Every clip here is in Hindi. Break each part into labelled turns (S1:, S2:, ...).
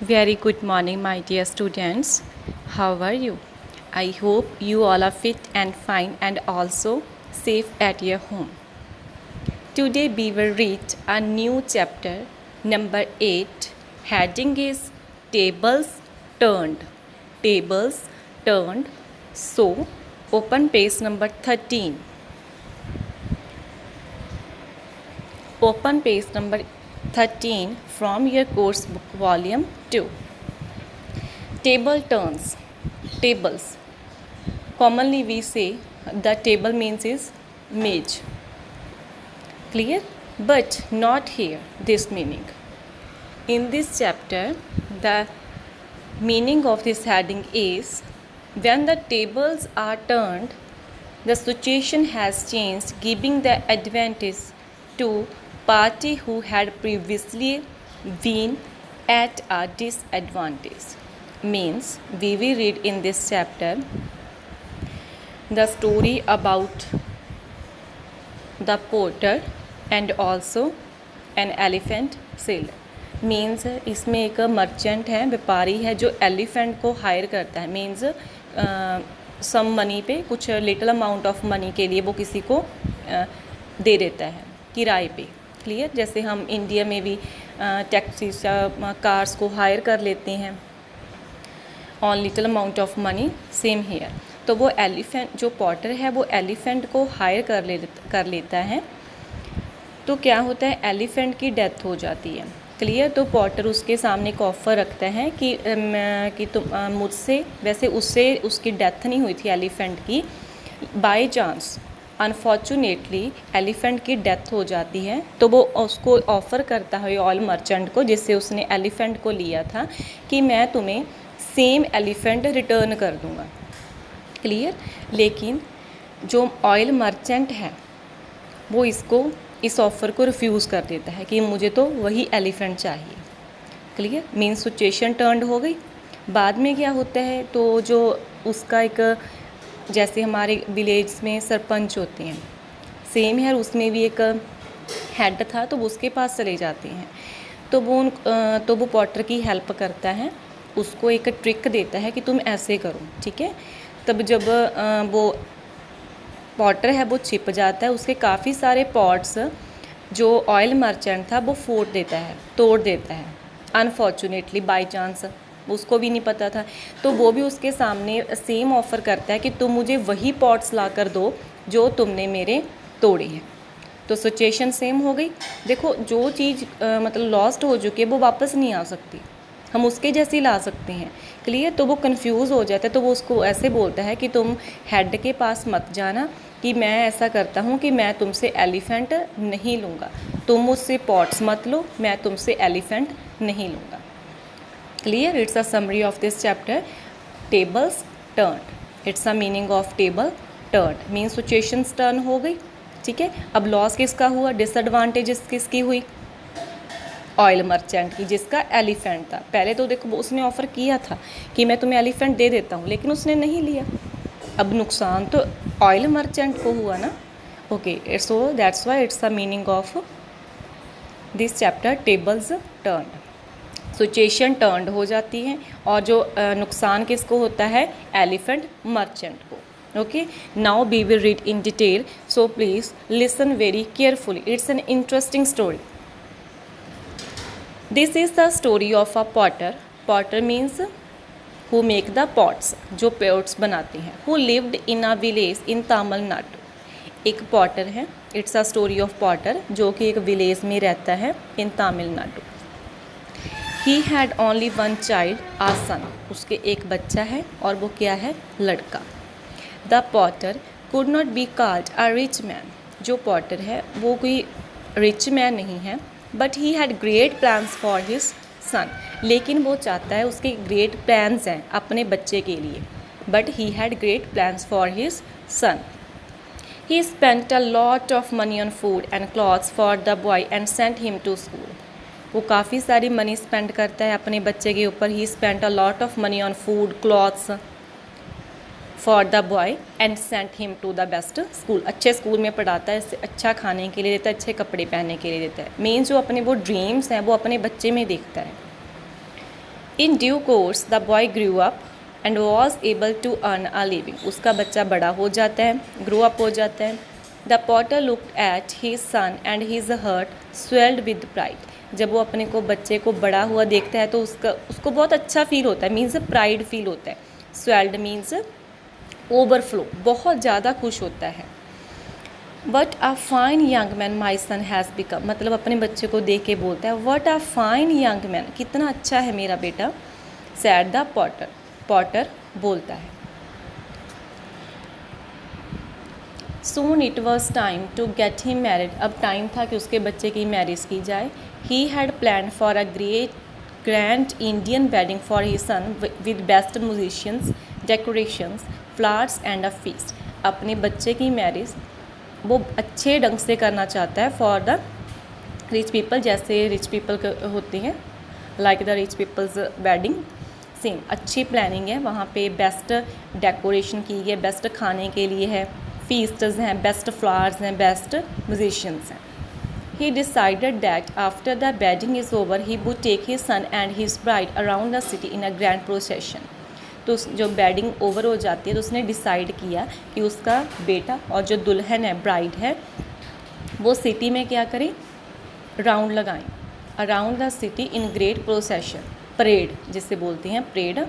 S1: Very good morning, my dear students. How are you? I hope you all are fit and fine and also safe at your home. Today we will read a new chapter, number 8. Heading is Tables Turned. Tables Turned. So, open page number 13. Open page number 13 from your course book, volume 2. Table turns. Tables. Commonly we say the table means is mage. Clear? But not here this meaning. In this chapter, the meaning of this heading is when the tables are turned, the situation has changed, giving the advantage to party who had previously been at a disadvantage. Means we will read in this chapter the story about the porter and also an elephant seller. Means इसमें एक मर्चेंट है, व्यापारी है जो एलिफेंट को हायर करता है. मीन्स सम मनी पे, कुछ लिटिल अमाउंट ऑफ मनी के लिए वो किसी को दे देता है किराए पे. क्लियर? जैसे हम इंडिया में भी टैक्सीज या कार्स को हायर कर लेते हैं on little amount of money, same here. तो वो एलिफेंट जो पॉटर है वो एलिफेंट को हायर कर लेता है. तो क्या होता है, एलिफेंट की डेथ हो जाती है. क्लियर? तो पॉटर उसके सामने एक ऑफ़र रखता है कि तुम मुझसे, वैसे उससे उसकी डेथ नहीं हुई थी एलिफेंट की, बाय चांस अनफॉर्चुनेटली एलिफेंट की डेथ हो जाती है. तो वो उसको ऑफ़र करता है ऑयल मर्चेंट को, जिससे उसने एलिफेंट को लिया था, कि मैं तुम्हें सेम एलिफेंट रिटर्न कर दूँगा. क्लियर? लेकिन जो ऑयल मर्चेंट है वो इस ऑफ़र को रिफ्यूज़ कर देता है कि मुझे तो वही एलिफेंट चाहिए. क्लियर? मीन्स सिचुएशन टर्न्ड हो गई. बाद में क्या होता है, तो जो उसका एक, जैसे हमारे विलेज में सरपंच होते हैं, सेम है, उसमें भी एक हेड था, तो वो उसके पास चले जाते हैं. तो वो पॉटर की हेल्प करता है, उसको एक ट्रिक देता है कि तुम ऐसे करो. ठीक है? तब जब वो पॉटर है वो छिप जाता है, उसके काफ़ी सारे पॉट्स जो ऑयल मर्चेंट था वो तोड़ देता है अनफॉर्चुनेटली, बाय चांस. उसको भी नहीं पता था. तो वो भी उसके सामने सेम ऑफ़र करता है कि तुम मुझे वही पॉट्स ला कर दो जो तुमने मेरे तोड़े हैं. तो सिचुएशन सेम हो गई. देखो, जो चीज़ मतलब लॉस्ट हो चुकी है वो वापस नहीं आ सकती, हम उसके जैसी ला सकते हैं. क्लियर? तो वो कंफ्यूज हो जाता है. तो वो उसको ऐसे बोलता है कि तुम हेड के पास मत जाना, कि मैं ऐसा करता हूँ कि मैं तुमसे एलिफेंट नहीं लूँगा, तुम मुझसे पॉट्स मत लो, मैं तुमसे एलिफेंट नहीं लूँगा. Clear? It's a summary of this chapter, tables turned. It's a meaning of table turned means situations turn हो गई. ठीक है? अब लॉस किसका हुआ, डिसएडवांटेजेस किसकी हुई, ऑयल मर्चेंट की, जिसका एलिफेंट था. पहले तो देखो उसने ऑफ़र किया था कि मैं तुम्हें एलिफेंट दे देता हूँ, लेकिन उसने नहीं लिया. अब नुकसान तो ऑयल मर्चेंट को हुआ ना. Okay, so that's why it's the meaning of this chapter, tables turned. Situation turned हो जाती है, और जो नुकसान किसको होता है, एलिफेंट मर्चेंट को. Okay, now we will read in detail, so please listen very carefully. It's an interesting story. This is the story of a potter. Potter means who make the pots, जो पॉट्स बनाते हैं. Who lived in a village in Tamil Nadu. एक पॉटर है. It's a story of potter जो कि एक विलेज में रहता है in Tamil Nadu. He had only one child, a son. उसके एक बच्चा है और वो क्या है, लड़का. The potter could not be called a rich man. जो पॉटर है वो कोई रिच मैन नहीं है, but he had great plans for his son. लेकिन वो चाहता है, उसके ग्रेट प्लान्स हैं अपने बच्चे के लिए, but he had great plans for his son. He spent a lot of money on food and clothes for the boy and sent him to school. वो काफ़ी सारी मनी स्पेंड करता है अपने बच्चे के ऊपर. He spent a lot of money on food clothes for the boy and sent him to the best school. अच्छे स्कूल में पढ़ाता है, इससे अच्छा खाने के लिए देता है, अच्छे कपड़े पहनने के लिए देता है. मेन जो अपने वो ड्रीम्स हैं वो अपने बच्चे में देखता है. In due course the boy grew up and was able to earn a living. उसका बच्चा बड़ा हो जाता है, ग्रो अप हो जाता है। The potter looked at his son and his heart swelled with pride. जब वो अपने को बच्चे को बड़ा हुआ देखता है तो उसको बहुत अच्छा फील होता है, मीन्स प्राइड फील होता है। स्वेल्ड मीन्स ओवरफ्लो, बहुत ज़्यादा खुश होता है। What a fine young man my son has become, मतलब अपने बच्चे को देख के बोलता है what a fine young man, कितना अच्छा है मेरा बेटा। सैड द पॉटर, पॉटर बोलता है। Soon it was time to get him married, अब टाइम था कि उसके बच्चे की मैरिज की जाए। He had plan for a grand Indian wedding for he son with best musicians, decorations, flowers and a feast. अपने बच्चे की मैरिज वो अच्छे ढंग से करना चाहता है फॉर द रिच पीपल, जैसे रिच पीपल होती हैं, like the rich people's wedding. Same अच्छी प्लानिंग है, वहाँ पे बेस्ट डेकोरेशन की है, बेस्ट खाने के लिए है, फीस्ट्स हैं, बेस्ट फ्लावर्स हैं, बेस्ट म्यूजिशियंस हैं। He decided that after the wedding is over he would take his son and his bride around the city in a grand procession. तो जो वेडिंग ओवर हो जाती है तो उसने डिसाइड किया कि उसका बेटा और जो दुल्हन है, ब्राइड है, वो सिटी में क्या करें, राउंड लगाएं, around the city in great procession, parade जिसे बोलते हैं, parade.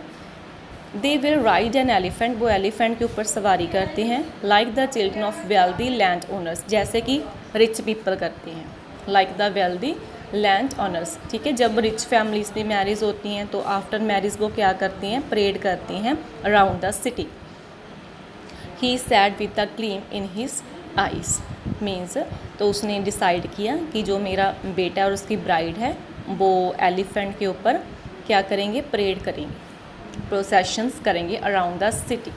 S1: They will ride an elephant, वो एलिफेंट के ऊपर सवारी करते हैं। Like the children of wealthy land owners, जैसे कि रिच पीपल करते हैं, like the wealthy land owners. ठीक है, जब रिच फैमिलीज में मैरिज होती हैं तो आफ्टर मैरिज वो क्या करती हैं, परेड करती हैं around the city. He sad with the gleam in his eyes, means तो उसने डिसाइड किया कि जो मेरा बेटा और उसकी ब्राइड है वो एलिफेंट के ऊपर क्या करेंगे, परेड करेंगे, प्रोसेशंस करेंगे around the city.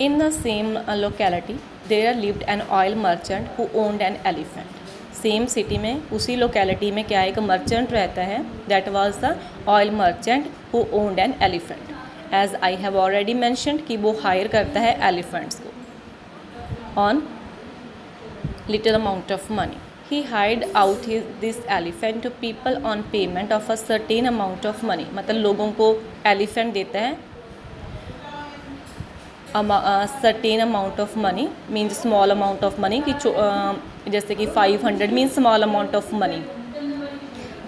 S1: In the same locality there lived an oil merchant who owned an elephant. Same city में, उसी लोकेलिटी में क्या एक मर्चेंट रहता है, that was the oil merchant who owned an elephant. As I have already mentioned कि वो हायर करता है एलिफेंट्स को on little amount of money. He hired out this elephant to people on payment of a certain amount of money, मतलब लोगों को एलिफेंट देता है certain amount of money, means small amount of money, कि जैसे कि 500 means small amount of money.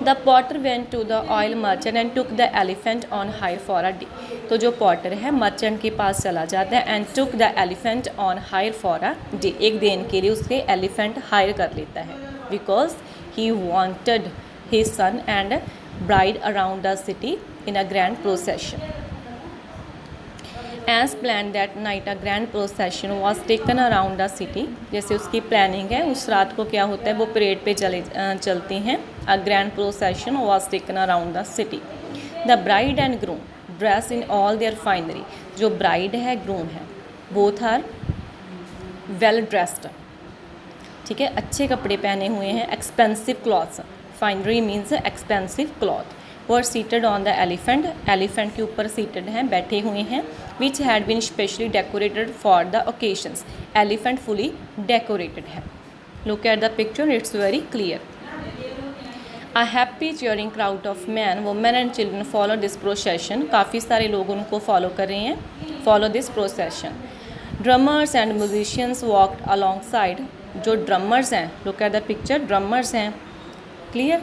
S1: The potter went to the oil merchant and took the elephant on hire for a day. तो जो पॉटर है मर्चेंट के पास चला जाता है and took the elephant on hire for a day, एक दिन के लिए उसके एलिफेंट हायर कर लेता है, because he wanted his son and bride around the city in a grand procession. As plan that night a grand procession was taken around the city, जैसे उसकी प्लानिंग है उस रात को क्या होता है, वो परेड पे चलती हैं। A grand procession was taken around the city. The bride and groom dress in all their finery, जो ब्राइड है, ग्रूम है, बोथ आर वेल ड्रेस्ड, ठीक है, अच्छे कपड़े पहने हुए हैं, expensive clothes, finery means expensive cloth. Were seated on the elephant, elephant के ऊपर सीटेड हैं, बैठे हुए हैं, which had been specially decorated for the occasions, elephant fully decorated है। Look at the picture, it's very clear. A happy cheering crowd of man, women and children follow this procession, काफ़ी सारे लोग उनको फॉलो कर रहे हैं, follow this procession. Drummers and musicians walked along side, जो ड्रमर्स हैं, look at the picture, drummers हैं, क्लियर,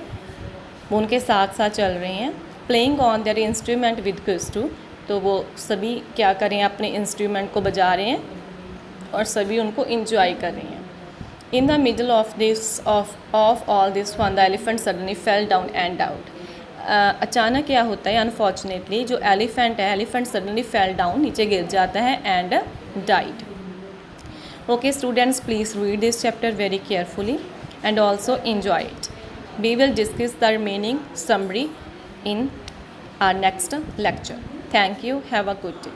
S1: वो उनके साथ साथ चल रहे हैं। Playing on their instrument with gusto, तो वो सभी क्या कर रहे हैं, अपने इंस्ट्रूमेंट को बजा रहे हैं और सभी उनको इंजॉय कर रहे हैं। In the middle of all this fun the elephant suddenly fell down and out, अचानक क्या होता है, अनफॉर्चुनेटली जो एलिफेंट है, एलिफेंट सडनली फेल डाउन, नीचे गिर जाता है and died. Okay students, please read this chapter very carefully and also enjoy it. We will discuss the remaining summary in our next lecture. Thank you. Have a good day.